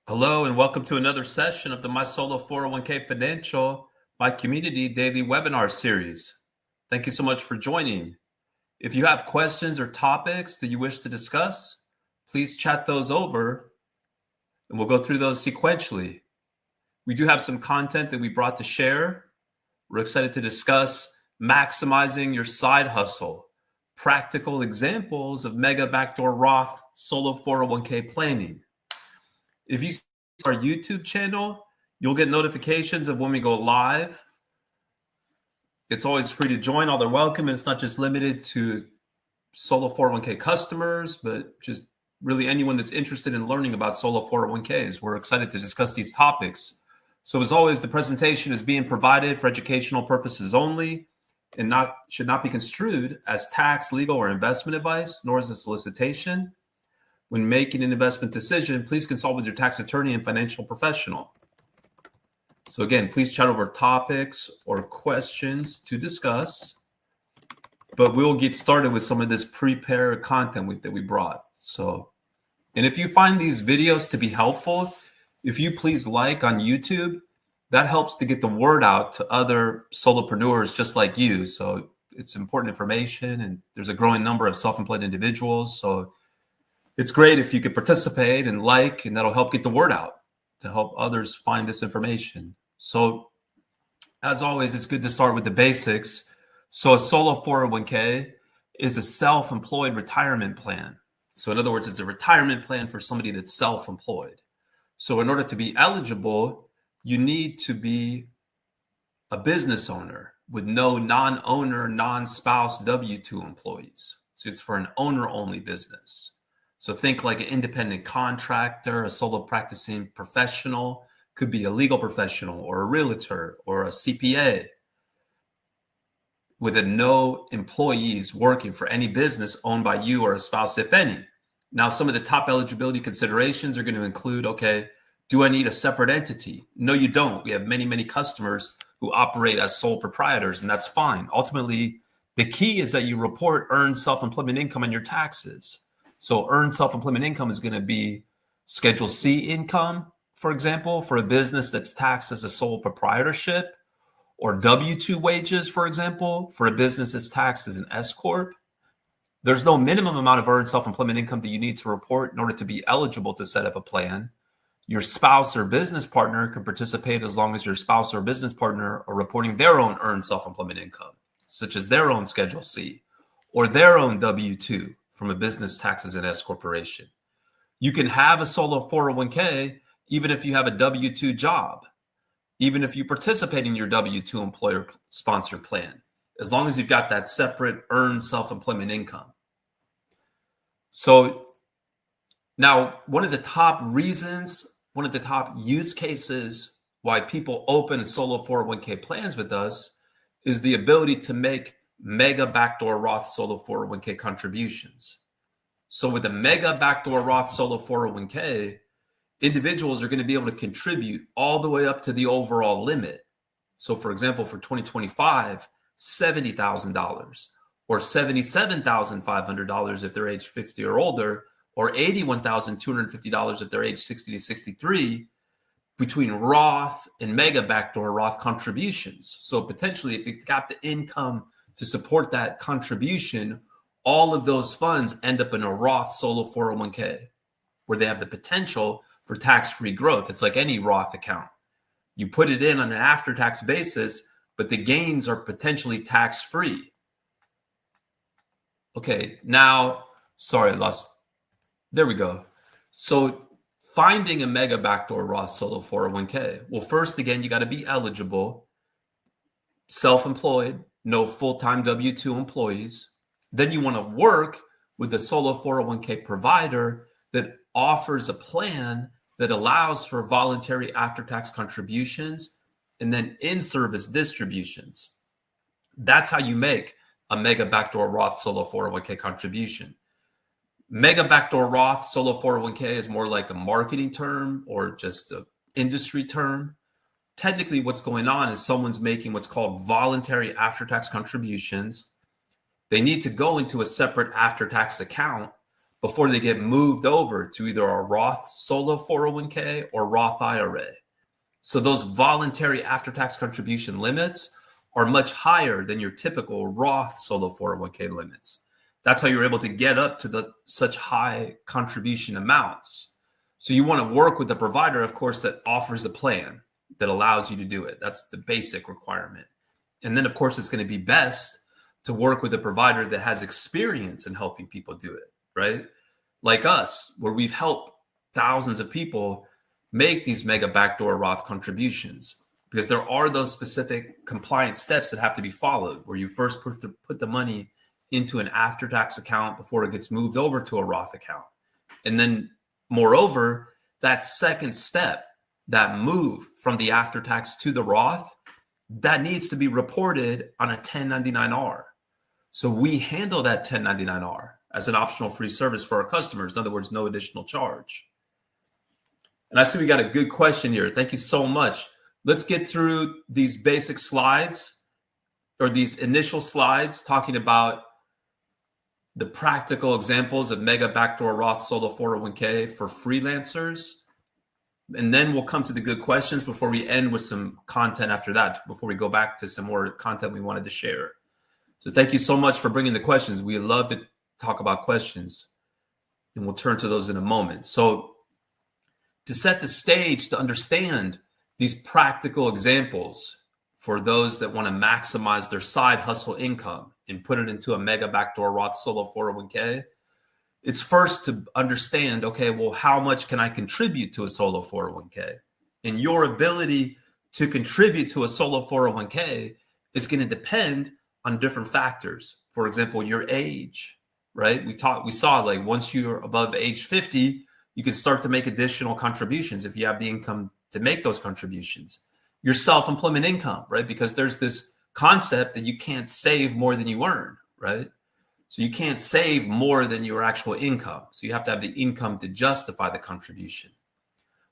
Hello and welcome to another session of the My Solo 401k Financial, my community daily webinar series. Thank you so much for joining. If you have questions or topics that you wish to discuss, please chat those over and we'll go through those sequentially. We do have some content that we brought to share. We're excited to discuss maximizing your side hustle, practical examples of Mega Backdoor Roth Solo 401k planning. If you see our YouTube channel, you'll get notifications of when we go live. It's always free to join. All are welcome. And it's not just limited to Solo 401k customers, but just really anyone that's interested in learning about Solo 401ks. We're excited to discuss these topics. So as always, the presentation is being provided for educational purposes only and should not be construed as tax, legal, or investment advice, nor as a solicitation. When making an investment decision, please consult with your tax attorney and financial professional. So again, please chat over topics or questions to discuss, but we'll get started with some of this prepared content that we brought. And if you find these videos to be helpful, if you please like on YouTube, that helps to get the word out to other solopreneurs just like you. So it's important information, and there's a growing number of self-employed individuals. So it's great if you could participate and and that'll help get the word out to help others find this information. So as always, it's good to start with the basics. So a Solo 401k is a self-employed retirement plan. So in other words, it's a retirement plan for somebody that's self-employed. So in order to be eligible, you need to be a business owner with no non-owner, non-spouse W-2 employees. So it's for an owner-only business. So think like an independent contractor, a solo practicing professional, could be a legal professional or a realtor or a CPA with no employees working for any business owned by you or a spouse, if any. Now, some of the top eligibility considerations are going to include, okay, do I need a separate entity? No, you don't. We have many, many customers who operate as sole proprietors, and that's fine. Ultimately, the key is that you report earned self-employment income on your taxes. So earned self-employment income is going to be Schedule C income, for example, for a business that's taxed as a sole proprietorship, or W-2 wages, for example, for a business that's taxed as an S Corp. There's no minimum amount of earned self-employment income that you need to report in order to be eligible to set up a plan. Your spouse or business partner can participate as long as your spouse or business partner are reporting their own earned self-employment income, such as their own Schedule C or their own W-2 from a business taxed as an S corporation. You can have a solo 401k even if you have a W-2 job, even if you participate in your W-2 employer sponsored plan, as long as you've got that separate earned self-employment income. So now one of the top use cases why people open solo 401k plans with us is the ability to make Mega Backdoor Roth Solo 401k contributions. So with the Mega Backdoor Roth Solo 401k, individuals are going to be able to contribute all the way up to the overall limit. So for example, for 2025, $70,000 or $77,500 if they're age 50 or older, or $81,250 if they're age 60 to 63, between Roth and Mega Backdoor Roth contributions. So potentially, if you've got the income to support that contribution, all of those funds end up in a Roth Solo 401k where they have the potential for tax-free growth. It's like any Roth account. You put it in on an after-tax basis, but the gains are potentially tax-free. Okay, now, there we go. So finding a Mega Backdoor Roth Solo 401k. Well, first, again, you got to be eligible, self-employed, no full-time W-2 employees. Then you want to work with the Solo 401k provider that offers a plan that allows for voluntary after-tax contributions and then in-service distributions. That's how you make a Mega Backdoor Roth Solo 401k contribution. Mega Backdoor Roth Solo 401k is more like a marketing term or just an industry term. Technically, what's going on is someone's making what's called voluntary after-tax contributions. They need to go into a separate after-tax account, before they get moved over to either a Roth Solo 401k or Roth IRA. So those voluntary after-tax contribution limits are much higher than your typical Roth Solo 401k limits. That's how you're able to get up to such high contribution amounts. So you want to work with a provider, of course, that offers a plan that allows you to do it. That's the basic requirement. And then, of course, it's going to be best to work with a provider that has experience in helping people do it, right? Like us, where we've helped thousands of people make these mega backdoor Roth contributions, because there are those specific compliance steps that have to be followed, where you first put the money into an after-tax account before it gets moved over to a Roth account. And then, moreover, that second step, that move from the after-tax to the Roth, that needs to be reported on a 1099-R. So we handle that 1099-R as an optional free service for our customers. In other words, no additional charge. And I see we got a good question here. Thank you so much. Let's get through these basic slides, or these initial slides talking about the practical examples of Mega Backdoor Roth Solo 401k for freelancers. And then we'll come to the good questions before we end with some content after that, before we go back to some more content we wanted to share. So thank you so much for bringing the questions. We love to talk about questions, and we'll turn to those in a moment. So to set the stage, to understand these practical examples for those that want to maximize their side hustle income and put it into a Mega Backdoor Roth Solo 401k, it's first to understand, okay, well, how much can I contribute to a solo 401k? And your ability to contribute to a solo 401k is going to depend on different factors. For example, your age, right? We saw like once you're above age 50, you can start to make additional contributions if you have the income to make those contributions. Your self-employment income, right? Because there's this concept that you can't save more than you earn, right? So you can't save more than your actual income. So you have to have the income to justify the contribution.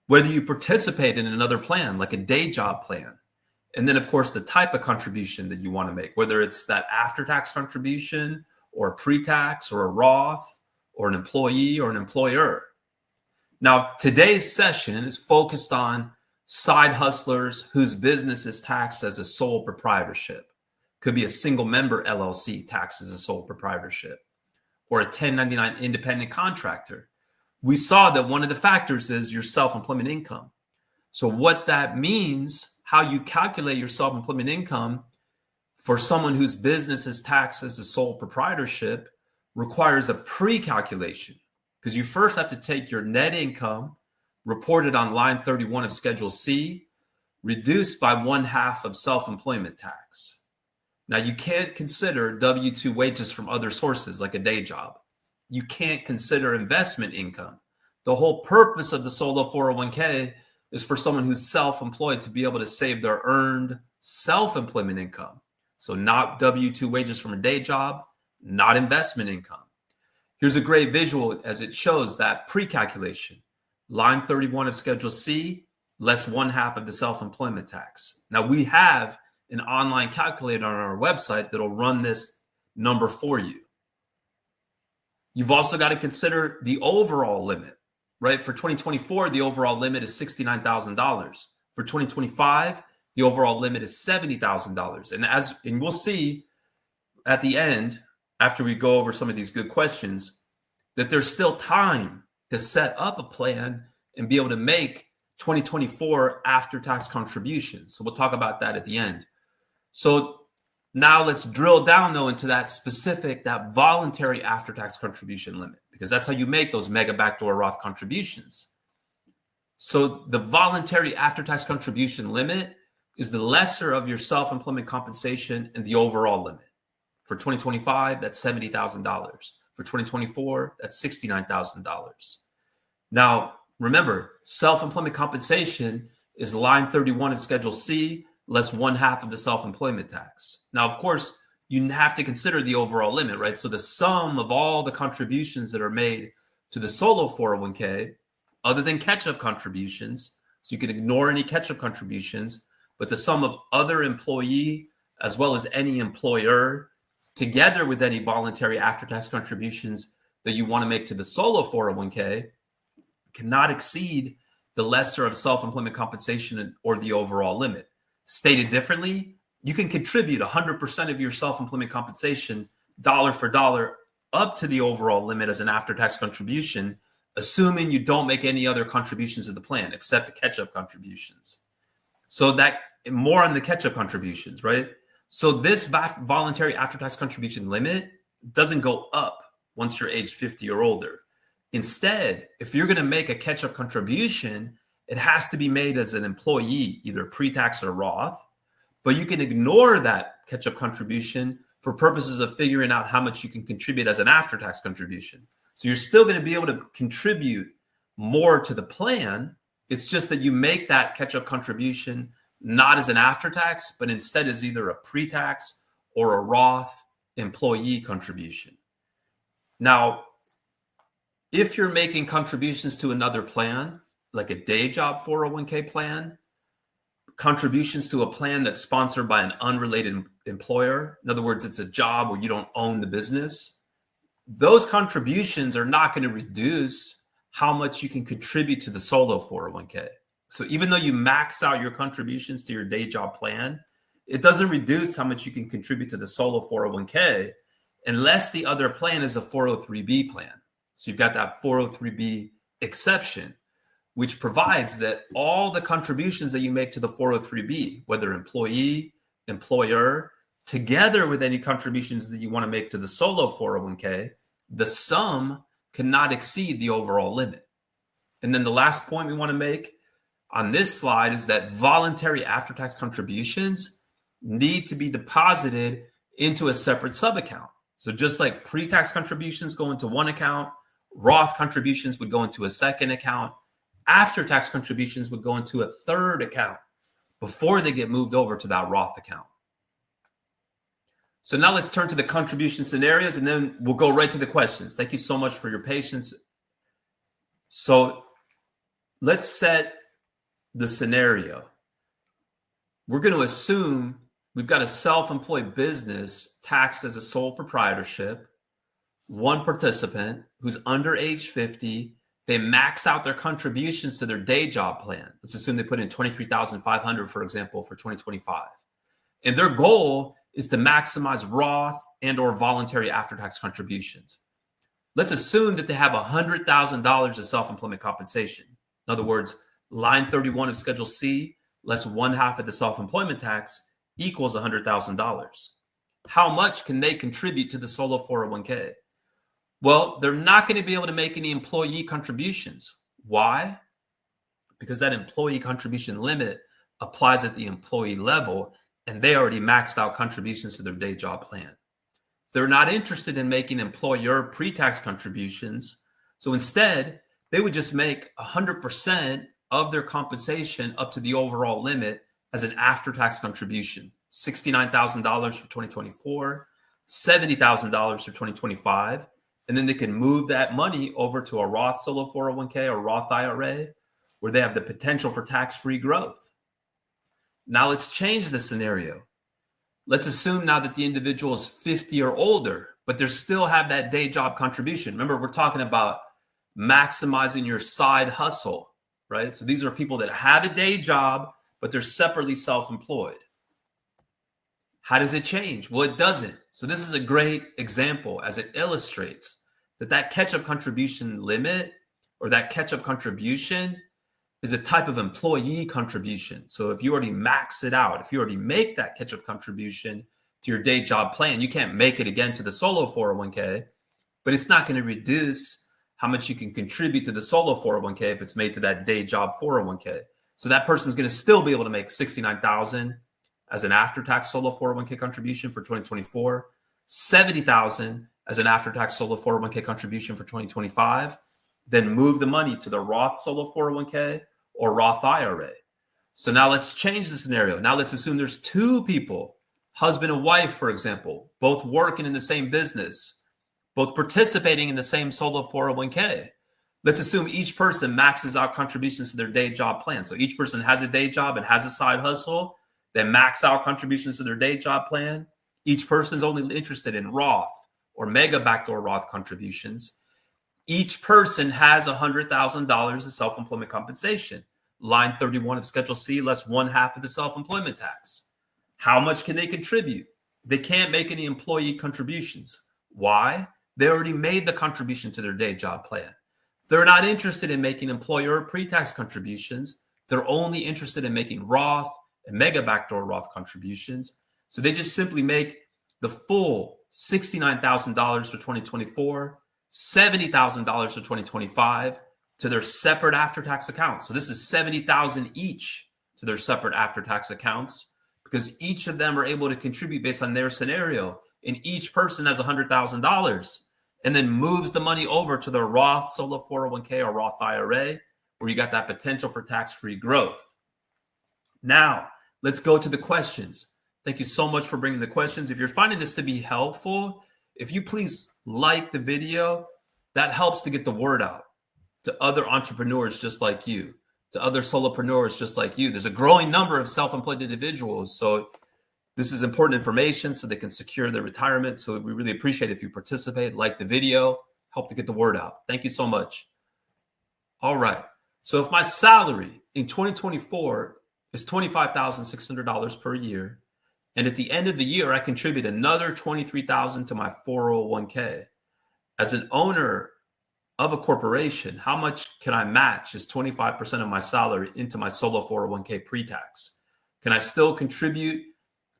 Whether you participate in another plan, like a day job plan, and then of course the type of contribution that you want to make, whether it's that after-tax contribution or a pre-tax or a Roth or an employee or an employer. Now, today's session is focused on side hustlers whose business is taxed as a sole proprietorship. Could be a single member LLC taxed as a sole proprietorship, or a 1099 independent contractor. We saw that one of the factors is your self-employment income. So what that means, how you calculate your self-employment income for someone whose business is taxed as a sole proprietorship, requires a pre-calculation, because you first have to take your net income reported on line 31 of Schedule C, reduced by 1/2 of self-employment tax. Now, you can't consider W-2 wages from other sources like a day job. You can't consider investment income. The whole purpose of the solo 401k is for someone who's self-employed to be able to save their earned self-employment income. So not W-2 wages from a day job, not investment income. Here's a great visual as it shows that pre-calculation. Line 31 of Schedule C, less 1/2 of the self-employment tax. Now, we have an online calculator on our website that'll run this number for you. You've also got to consider the overall limit, right? For 2024, the overall limit is $69,000. For 2025, the overall limit is $70,000. And we'll see at the end, after we go over some of these good questions, that there's still time to set up a plan and be able to make 2024 after-tax contributions. So we'll talk about that at the end. So now let's drill down, though, into that specific, that voluntary after-tax contribution limit, because that's how you make those Mega Backdoor Roth contributions. So the voluntary after-tax contribution limit is the lesser of your self-employment compensation and the overall limit. For 2025, that's $70,000. For 2024, that's $69,000. Now, remember, self-employment compensation is line 31 of Schedule C, less 1/2 of the self-employment tax. Now, of course, you have to consider the overall limit, right? So the sum of all the contributions that are made to the solo 401k, other than catch-up contributions, so you can ignore any catch-up contributions, but the sum of other employee as well as any employer, together with any voluntary after-tax contributions, that you want to make to the solo 401k cannot exceed the lesser of self-employment compensation or the overall limit. Stated differently, you can contribute 100% of your self-employment compensation dollar for dollar up to the overall limit as an after-tax contribution, assuming you don't make any other contributions to the plan except the catch-up contributions. So that more on the catch-up contributions, right? So this voluntary after-tax contribution limit doesn't go up once you're age 50 or older. Instead, if you're going to make a catch-up contribution, it has to be made as an employee, either pre-tax or Roth, but you can ignore that catch-up contribution for purposes of figuring out how much you can contribute as an after-tax contribution. So you're still going to be able to contribute more to the plan. It's just that you make that catch-up contribution not as an after-tax, but instead as either a pre-tax or a Roth employee contribution. Now, if you're making contributions to another plan, like a day job 401k plan, contributions to a plan that's sponsored by an unrelated employer, in other words, it's a job where you don't own the business, those contributions are not going to reduce how much you can contribute to the solo 401k. So even though you max out your contributions to your day job plan, it doesn't reduce how much you can contribute to the solo 401k unless the other plan is a 403b plan. So you've got that 403b exception, which provides that all the contributions that you make to the 403b, whether employee, employer, together with any contributions that you want to make to the solo 401k, the sum cannot exceed the overall limit. And then the last point we want to make on this slide is that voluntary after-tax contributions need to be deposited into a separate sub-account. So just like pre-tax contributions go into one account, Roth contributions would go into a second account, after-tax contributions would go into a third account before they get moved over to that Roth account. So now let's turn to the contribution scenarios, and then we'll go right to the questions. Thank you so much for your patience. So let's set the scenario. We're going to assume we've got a self-employed business taxed as a sole proprietorship, one participant who's under age 50. They max out their contributions to their day job plan. Let's assume they put in $23,500, for example, for 2025. And their goal is to maximize Roth and or voluntary after-tax contributions. Let's assume that they have $100,000 of self-employment compensation. In other words, line 31 of Schedule C less 1/2 of the self-employment tax equals $100,000. How much can they contribute to the solo 401k? Well, they're not going to be able to make any employee contributions. Why? Because that employee contribution limit applies at the employee level, and they already maxed out contributions to their day job plan. They're not interested in making employer pre-tax contributions. So instead, they would just make 100% of their compensation up to the overall limit as an after-tax contribution, $69,000 for 2024, $70,000 for 2025. And then they can move that money over to a Roth Solo 401k or Roth IRA, where they have the potential for tax-free growth. Now let's change the scenario. Let's assume now that the individual is 50 or older, but they still have that day job contribution. Remember, we're talking about maximizing your side hustle, right? So these are people that have a day job, but they're separately self-employed. How does it change? Well, it doesn't. So this is a great example as it illustrates that catch-up contribution limit or that catch-up contribution is a type of employee contribution. So if you already max it out, if you already make that catch-up contribution to your day job plan, you can't make it again to the solo 401k, but it's not going to reduce how much you can contribute to the solo 401k if it's made to that day job 401k. So that person's going to still be able to make $69,000 as an after-tax solo 401k contribution for 2024, $70,000 as an after-tax solo 401k contribution for 2025, then move the money to the Roth Solo 401k or Roth IRA. So now let's change the scenario. Now let's assume there's two people, husband and wife, for example, both working in the same business, both participating in the same solo 401k. Let's assume each person maxes out contributions to their day job plan. So each person has a day job and has a side hustle. They max out contributions to their day job plan. Each person is only interested in Roth or Mega Backdoor Roth contributions. Each person has $100,000 of self-employment compensation. Line 31 of Schedule C, less 1/2 of the self-employment tax. How much can they contribute? They can't make any employee contributions. Why? They already made the contribution to their day job plan. They're not interested in making employer pre-tax contributions. They're only interested in making Roth and Mega Backdoor Roth contributions. So they just simply make the full $69,000 for 2024, $70,000 for 2025 to their separate after-tax accounts. So this is $70,000 each to their separate after-tax accounts, because each of them are able to contribute based on their scenario, and each person has $100,000 and then moves the money over to their Roth Solo 401k or Roth IRA, where you got that potential for tax-free growth. Now, let's go to the questions. Thank you so much for bringing the questions. If you're finding this to be helpful, if you please like the video, that helps to get the word out to other entrepreneurs just like you, to other solopreneurs just like you. There's a growing number of self-employed individuals. So this is important information so they can secure their retirement. So we really appreciate if you participate, like the video, help to get the word out. Thank you so much. All right. So if my salary in 2024 is $25,600 per year, and at the end of the year, I contribute another $23,000 to my 401k. As an owner of a corporation, how much can I match as 25% of my salary into my solo 401k pre-tax? Can I still contribute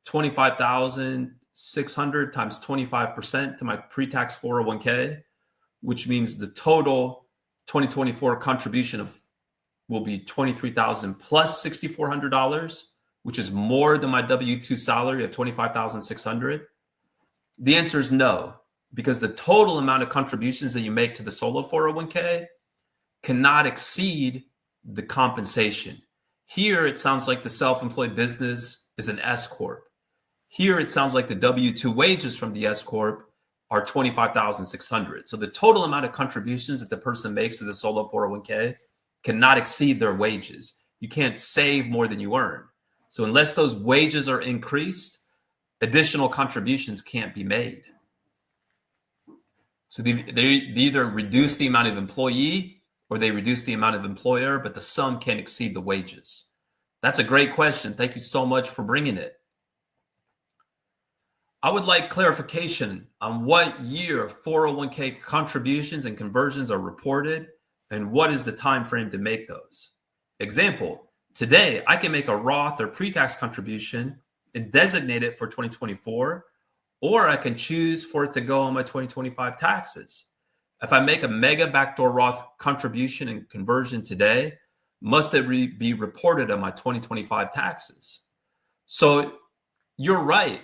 $25,600 times 25% to my pre-tax 401k, which means the total 2024 contribution will be $23,000 plus $6,400, which is more than my W-2 salary of $25,600? The answer is no, because the total amount of contributions that you make to the solo 401k cannot exceed the compensation. Here, it sounds like the self-employed business is an S Corp. Here, it sounds like the W-2 wages from the S Corp are $25,600. So the total amount of contributions that the person makes to the solo 401k cannot exceed their wages. You can't save more than you earn. So unless those wages are increased, additional contributions can't be made. So they either reduce the amount of employee or they reduce the amount of employer, but the sum can't exceed the wages. That's a great question. Thank you so much for bringing it. I would like clarification on what year 401k contributions and conversions are reported and what is the time frame to make those. Example, today I can make a Roth or pre-tax contribution and designate it for 2024, or I can choose for it to go on my 2025 taxes. If I make a Mega Backdoor Roth contribution and conversion today, must it be reported on my 2025 taxes? So you're right.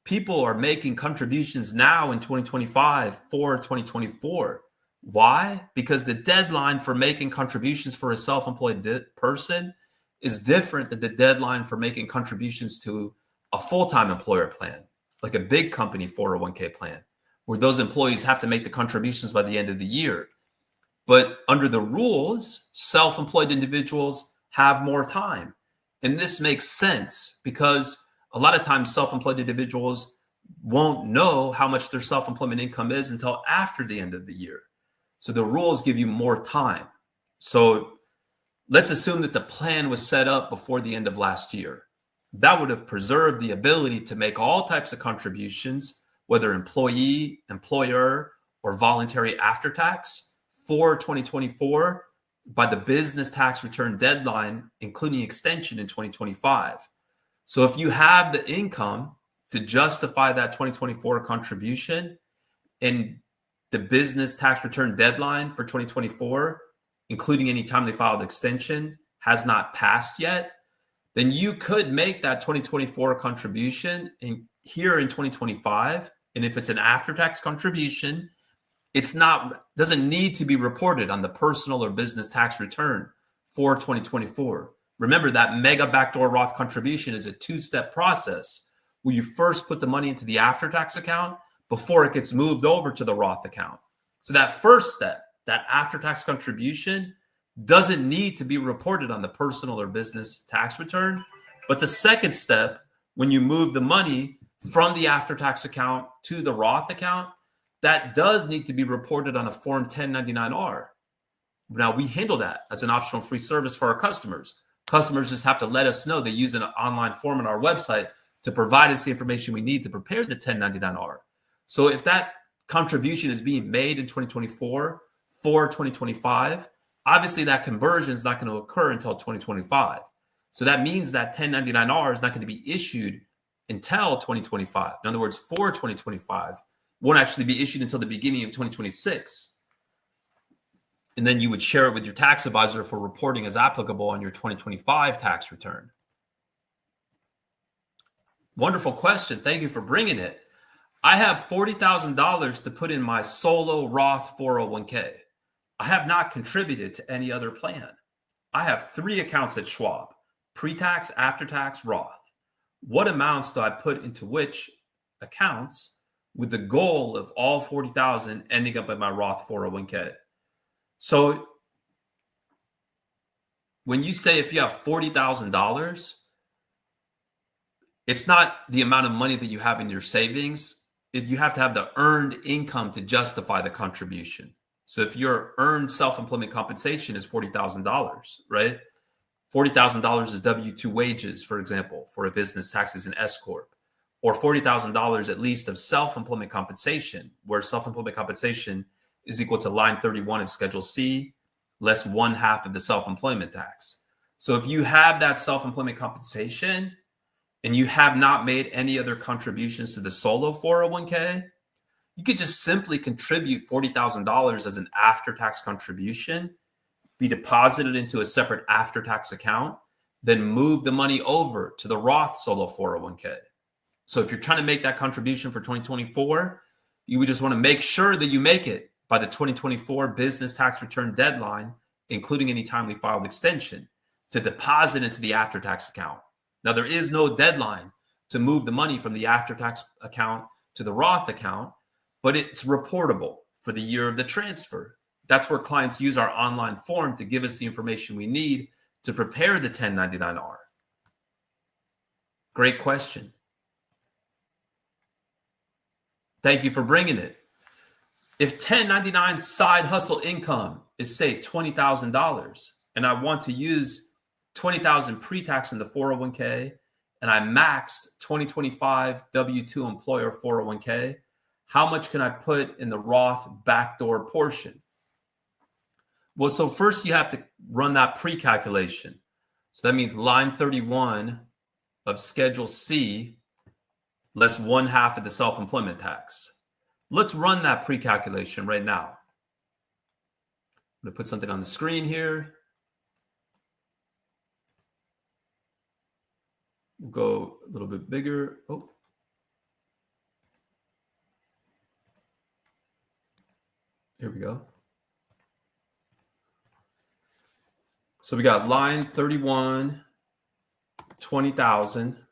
People are making contributions now in 2025 for 2024. Why? Because the deadline for making contributions for a self-employed person is different than the deadline for making contributions to a full-time employer plan, like a big company 401k plan, where those employees have to make the contributions by the end of the year. But under the rules, self-employed individuals have more time. And this makes sense because a lot of times self-employed individuals won't know how much their self-employment income is until after the end of the year. So the rules give you more time. So let's assume that the plan was set up before the end of last year. That would have preserved the ability to make all types of contributions, whether employee, employer, or voluntary after tax for 2024 by the business tax return deadline, including extension in 2025. So if you have the income to justify that 2024 contribution and the business tax return deadline for 2024, including any timely filed extension, has not passed yet, then you could make that 2024 contribution here in 2025. And if it's an after-tax contribution, doesn't need to be reported on the personal or business tax return for 2024. Remember that Mega Backdoor Roth contribution is a two-step process where you first put the money into the after-tax account before it gets moved over to the Roth account. So that first step, that after-tax contribution, doesn't need to be reported on the personal or business tax return. But the second step, when you move the money from the after-tax account to the Roth account, that does need to be reported on a Form 1099-R. Now, we handle that as an optional free service for our customers. Customers just have to let us know. They use an online form on our website to provide us the information we need to prepare the 1099-R. So if that contribution is being made in 2024 for 2025, obviously that conversion is not going to occur until 2025. So that means that 1099-R is not going to be issued until 2025. In other words, for 2025, won't actually be issued until the beginning of 2026. And then you would share it with your tax advisor for reporting as applicable on your 2025 tax return. Wonderful question. Thank you for bringing it. I have $40,000 to put in my solo Roth 401k. I have not contributed to any other plan. I have 3 accounts at Schwab: pre-tax, after-tax, Roth. What amounts do I put into which accounts with the goal of all 40,000 ending up in my Roth 401k? So when you say if you have $40,000, it's not the amount of money that you have in your savings. You have to have the earned income to justify the contribution. So if your earned self-employment compensation is $40,000, right? $40,000 is W-2 wages, for example, for a business taxes and S Corp, or $40,000 at least of self-employment compensation, where self-employment compensation is equal to line 31 of Schedule C, less 1/2 of the self-employment tax. So if you have that self-employment compensation and you have not made any other contributions to the solo 401k, you could just simply contribute $40,000 as an after-tax contribution, be deposited into a separate after-tax account, then move the money over to the Roth Solo 401k. So if you're trying to make that contribution for 2024, you would just want to make sure that you make it by the 2024 business tax return deadline, including any timely filed extension, to deposit into the after-tax account. Now, there is no deadline to move the money from the after-tax account to the Roth account, but it's reportable for the year of the transfer. That's where clients use our online form to give us the information we need to prepare the 1099-R. Great question. Thank you for bringing it. If 1099 side hustle income is, say, $20,000, and I want to use $20,000 pre-tax in the 401k, and I maxed 2025 W-2 employer 401k, how much can I put in the Roth backdoor portion? Well, so first you have to run that pre-calculation. So that means line 31 of Schedule C less 1/2 of the self-employment tax. Let's run that pre-calculation right now. I'm going to put something on the screen here. We'll go a little bit bigger. Oh. Here we go. So we got line 31, 20,000,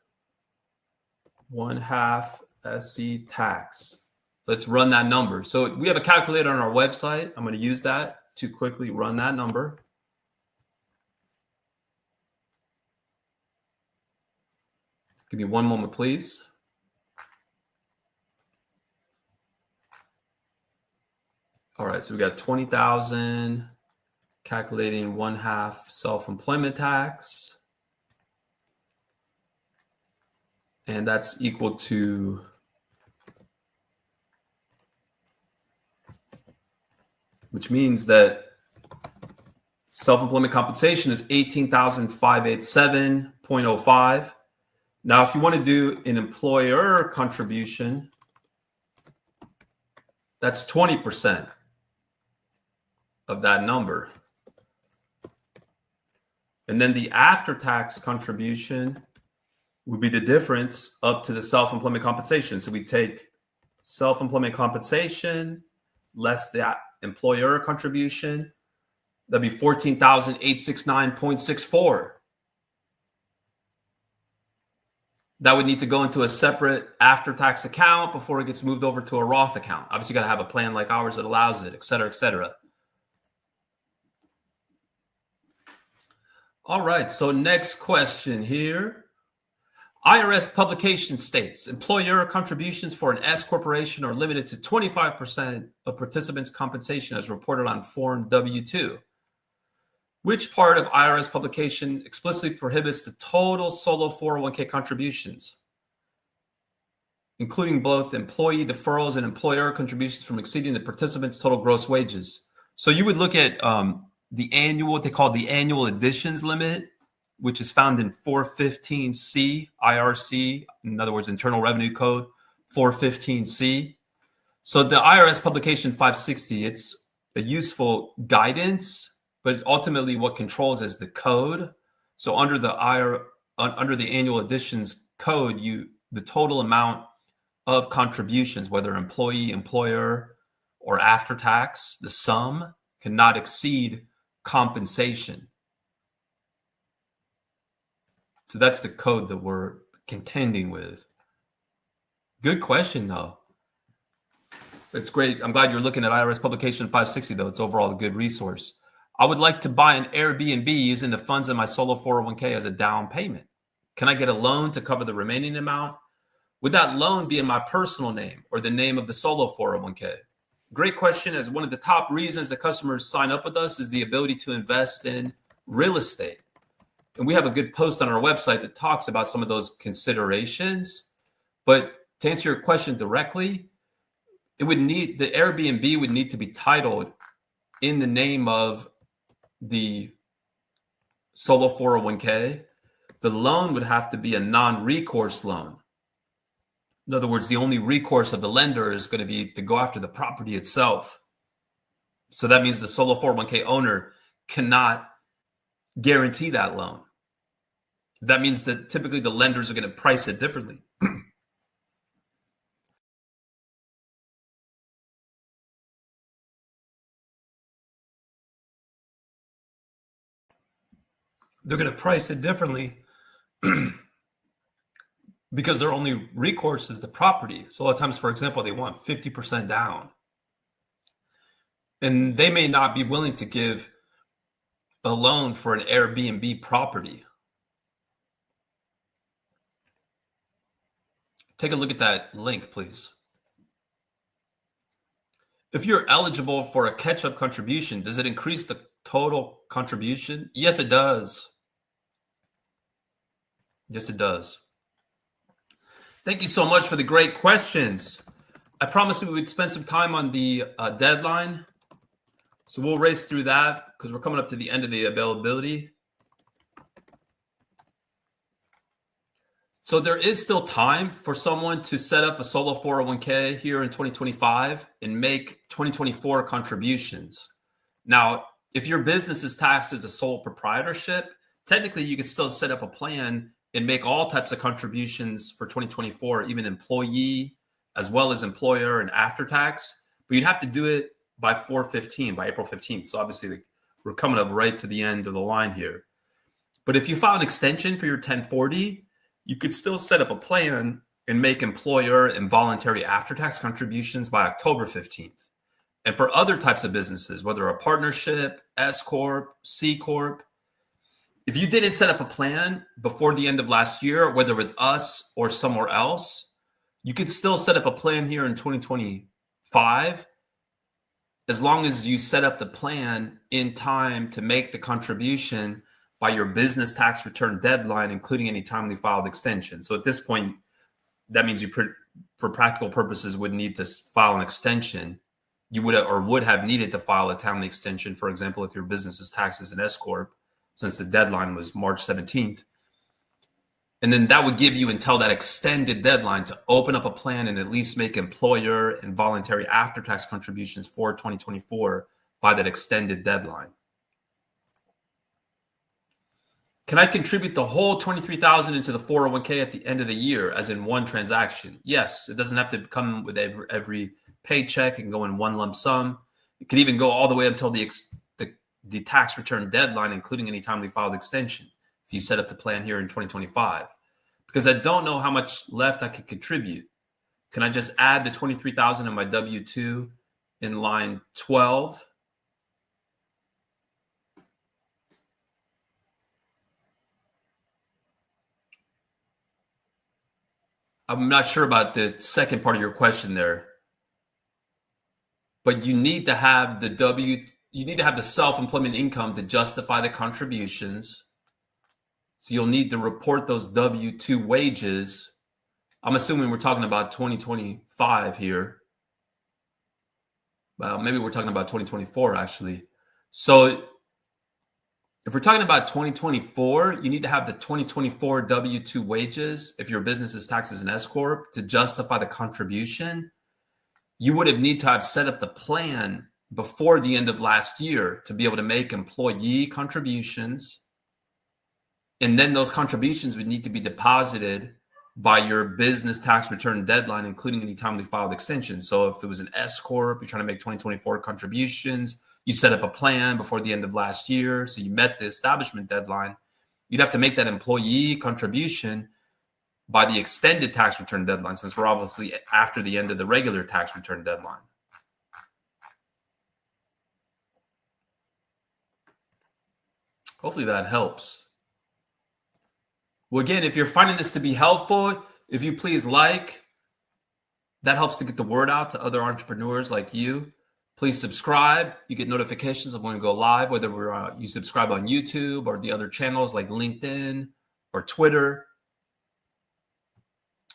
1/2 SC tax. Let's run that number. So we have a calculator on our website. I'm going to use that to quickly run that number. Give me one moment, please. All right, so we got 20,000, calculating 1/2 self-employment tax. And that's equal to which means that self-employment compensation is $18,587.05. Now, if you want to do an employer contribution, that's 20% of that number. And then the after-tax contribution would be the difference up to the self-employment compensation. So we take self-employment compensation less the employer contribution. That'd be $14,869.64. That would need to go into a separate after-tax account before it gets moved over to a Roth account. Obviously, you got to have a plan like ours that allows it, et cetera, et cetera. All right, so next question here. IRS publication states employer contributions for an S corporation are limited to 25% of participants' compensation as reported on Form W-2. Which part of IRS publication explicitly prohibits the total solo 401k contributions, including both employee deferrals and employer contributions from exceeding the participants' total gross wages? So you would look at the annual, what they call the annual additions limit, which is found in 415C IRC, in other words, Internal Revenue Code 415C. So the IRS publication 560, it's a useful guidance, but ultimately what controls is the code. So under the annual additions code, the total amount of contributions, whether employee, employer, or after tax, the sum cannot exceed compensation. So that's the code that we're contending with. Good question, though. It's great. I'm glad you're looking at IRS publication 560, though. It's overall a good resource. I would like to buy an Airbnb using the funds in my solo 401k as a down payment. Can I get a loan to cover the remaining amount? Would that loan be in my personal name or the name of the solo 401k? Great question. As one of the top reasons that customers sign up with us is the ability to invest in real estate. And we have a good post on our website that talks about some of those considerations. But to answer your question directly, the Airbnb would need to be titled in the name of the solo 401k. The loan would have to be a non-recourse loan. In other words, the only recourse of the lender is going to be to go after the property itself. So that means the solo 401k owner cannot guarantee that loan. That means that typically the lenders are going to price it differently. They're going to price it differently because their only recourse is the property. So a lot of times, for example, they want 50% down. And they may not be willing to give a loan for an Airbnb property. Take a look at that link, please. If you're eligible for a catch-up contribution, does it increase the total contribution? Yes, it does. Yes, it does. Thank you so much for the great questions. I promised we would spend some time on the deadline. So we'll race through that because we're coming up to the end of the availability. So there is still time for someone to set up a solo 401k here in 2025 and make 2024 contributions. Now, if your business is taxed as a sole proprietorship, technically you could still set up a plan and make all types of contributions for 2024, even employee as well as employer and after tax. But you'd have to do it by April 15th. So obviously we're coming up right to the end of the line here. But if you file an extension for your 1040, you could still set up a plan and make employer and voluntary after-tax contributions by October 15th. And for other types of businesses, whether a partnership, S Corp, C Corp, if you didn't set up a plan before the end of last year, whether with us or somewhere else, you could still set up a plan here in 2025 as long as you set up the plan in time to make the contribution by your business tax return deadline, including any timely filed extension. So at this point, that means you, for practical purposes, would need to file an extension. You would have needed to file a timely extension, for example, if your business is taxed as an S Corp, since the deadline was March 17th. And then that would give you until that extended deadline to open up a plan and at least make employer and voluntary after-tax contributions for 2024 by that extended deadline. Can I contribute the whole $23,000 into the 401k at the end of the year, as in one transaction? Yes, it doesn't have to come with every paycheck. It can go in one lump sum. It can even go all the way until the tax return deadline, including any timely filed extension, if you set up the plan here in 2025. Because I don't know how much left I could contribute. Can I just add the $23,000 in my W-2 in line 12? I'm not sure about the second part of your question there, but you need to have you need to have the self-employment income to justify the contributions. So you'll need to report those W-2 wages. I'm assuming we're talking about 2025 here. Well, maybe we're talking about 2024 actually. So if we're talking about 2024, you need to have the 2024 W-2 wages if your business is taxed as an S Corp to justify the contribution. You would have need to have set up the plan before the end of last year to be able to make employee contributions. And then those contributions would need to be deposited by your business tax return deadline, including any timely filed extension. So if it was an S Corp, you're trying to make 2024 contributions, you set up a plan before the end of last year, so you met the establishment deadline, you'd have to make that employee contribution by the extended tax return deadline, since we're obviously after the end of the regular tax return deadline. Hopefully that helps. Well, again, if you're finding this to be helpful, if you please that helps to get the word out to other entrepreneurs like you. Please subscribe. You get notifications of when we go live, whether you subscribe on YouTube or the other channels like LinkedIn or Twitter.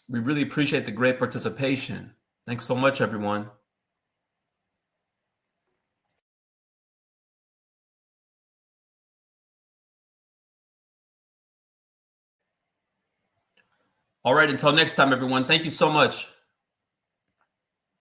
We really appreciate the great participation. Thanks so much, everyone. All right, until next time, everyone. Thank you so much.